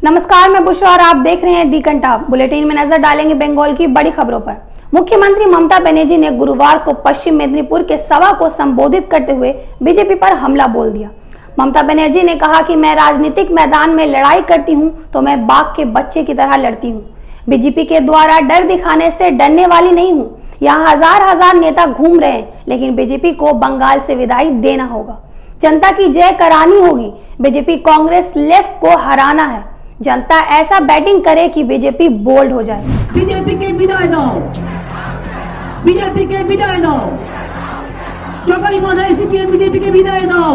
नमस्कार, मैं बुशरा और आप देख रहे हैं दी कंटाप। बुलेटिन में नजर डालेंगे बंगाल की बड़ी खबरों पर। मुख्यमंत्री ममता बनर्जी ने गुरुवार को पश्चिम मेदिनीपुर के सभा को संबोधित करते हुए बीजेपी पर हमला बोल दिया। ममता बनर्जी ने कहा कि मैं राजनीतिक मैदान में लड़ाई करती हूं तो मैं बाघ के बच्चे की तरह लड़ती हूं। बीजेपी के द्वारा डर दिखाने से डरने वाली नहीं हूं। यहाँ हजार नेता घूम रहे हैं, लेकिन बीजेपी को बंगाल से विदाई देना होगा। जनता की जय करानी होगी। बीजेपी कांग्रेस लेफ्ट को हराना है। जनता ऐसा बैटिंग करे कि बीजेपी बोल्ड हो जाए। बीजेपी के विदाई दो, बीजेपी के विदाई दो, सीपीएम बीजेपी के विदाई दो।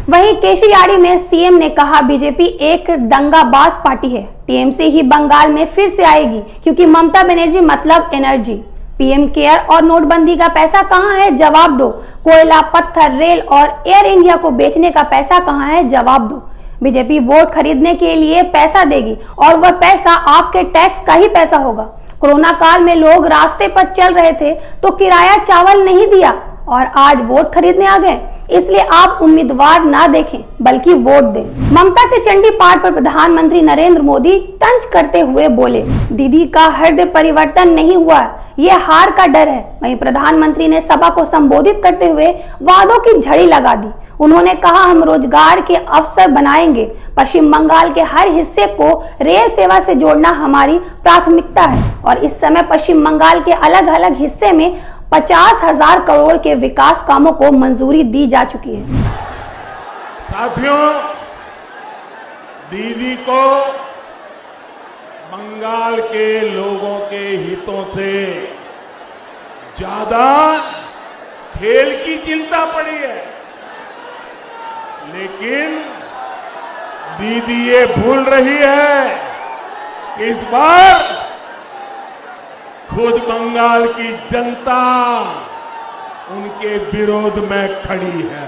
वहीं केशियाड़ी में सीएम ने कहा बीजेपी एक दंगाबाज पार्टी है। टीएमसी ही बंगाल में फिर से आएगी, क्योंकि ममता बनर्जी मतलब एनर्जी। पीएम केयर और नोटबंदी का पैसा कहां है, जवाब दो। कोयला, पत्थर, रेल और एयर इंडिया को बेचने का पैसा कहां है, जवाब दो। बीजेपी वोट खरीदने के लिए पैसा देगी और वह पैसा आपके टैक्स का ही पैसा होगा। कोरोना काल में लोग रास्ते पर चल रहे थे तो किराया चावल नहीं दिया और आज वोट खरीदने आ गए। इसलिए आप उम्मीदवार ना देखें बल्कि वोट दें। ममता के चंडी पाठ पर प्रधानमंत्री नरेंद्र मोदी तंज करते हुए बोले, दीदी का हृदय परिवर्तन नहीं हुआ, ये हार का डर है। वहीं प्रधानमंत्री ने सभा को संबोधित करते हुए वादों की झड़ी लगा दी। उन्होंने कहा, हम रोजगार के अवसर बनाएंगे। पश्चिम बंगाल के हर हिस्से को रेल सेवा से जोड़ना हमारी प्राथमिकता है और इस समय पश्चिम बंगाल के अलग अलग हिस्से में 50,000 करोड़ के विकास कामों को मंजूरी दी जा चुकी है। साथियों, दीदी को बंगाल के लोगों के हितों से ज्यादा खेल की चिंता पड़ी है, लेकिन दीदी ये भूल रही है कि इस बार खुद बंगाल की जनता उनके विरोध में खड़ी है।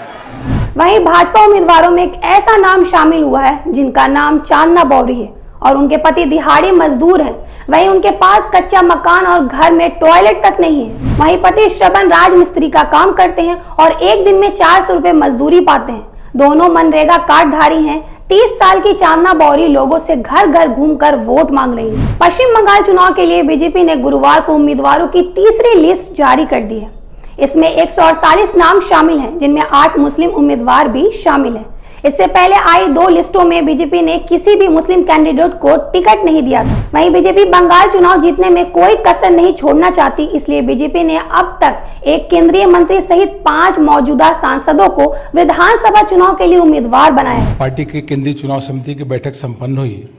वहीं भाजपा उम्मीदवारों में एक ऐसा नाम शामिल हुआ है जिनका नाम चांदना बौरी है और उनके पति दिहाड़ी मजदूर हैं। वहीं उनके पास कच्चा मकान और घर में टॉयलेट तक नहीं है। वहीं पति श्रवण राजमिस्त्री का काम करते हैं और एक दिन में 400 रुपए मजदूरी पाते हैं। दोनों मनरेगा कार्डधारी हैं। 30 साल की चांदना बौरी लोगों से घर घर घूमकर वोट मांग रही है। पश्चिम बंगाल चुनाव के लिए बीजेपी ने गुरुवार को उम्मीदवारों की तीसरी लिस्ट जारी कर दी है। इसमें 148 नाम शामिल हैं, जिनमें 8 मुस्लिम उम्मीदवार भी शामिल हैं। इससे पहले आई 2 लिस्टों में बीजेपी ने किसी भी मुस्लिम कैंडिडेट को टिकट नहीं दिया था। वहीं बीजेपी बंगाल चुनाव जीतने में कोई कसर नहीं छोड़ना चाहती, इसलिए बीजेपी ने अब तक एक केंद्रीय मंत्री सहित 5 मौजूदा सांसदों को विधानसभा चुनाव के लिए उम्मीदवार बनाया। पार्टी की केंद्रीय चुनाव समिति की बैठक संपन्न हुई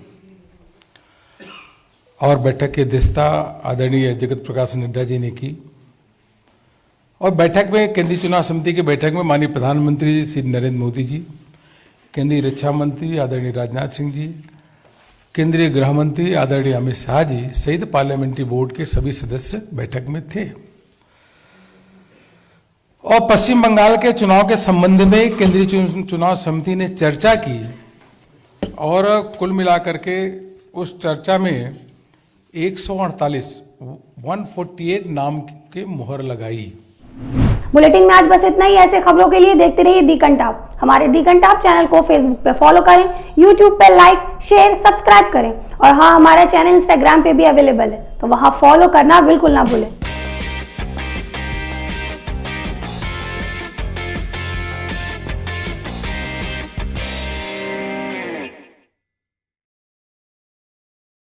और बैठक की अध्यक्षता आदरणीय जगत प्रकाश नड्डा जी ने की और बैठक में केंद्रीय चुनाव समिति की बैठक में माननीय प्रधानमंत्री श्री नरेंद्र मोदी जी, केंद्रीय रक्षा मंत्री आदरणीय राजनाथ सिंह जी, केंद्रीय गृह मंत्री आदरणीय अमित शाह जी सहित पार्लियामेंट्री बोर्ड के सभी सदस्य बैठक में थे और पश्चिम बंगाल के चुनाव के संबंध में केंद्रीय चुनाव समिति ने चर्चा की और कुल मिलाकर के उस चर्चा में 148 नाम के मुहर लगाई। बुलेटिन में आज बस इतना ही। ऐसे खबरों के लिए देखते रहिए दी कंटाप। हमारे दी कंटाप चैनल को फेसबुक पे फॉलो करें, यूट्यूब पे लाइक, शेयर, सब्सक्राइब करें और हाँ, हमारा चैनल इंस्टाग्राम पे भी अवेलेबल है, तो वहां फॉलो करना बिल्कुल ना भूलें।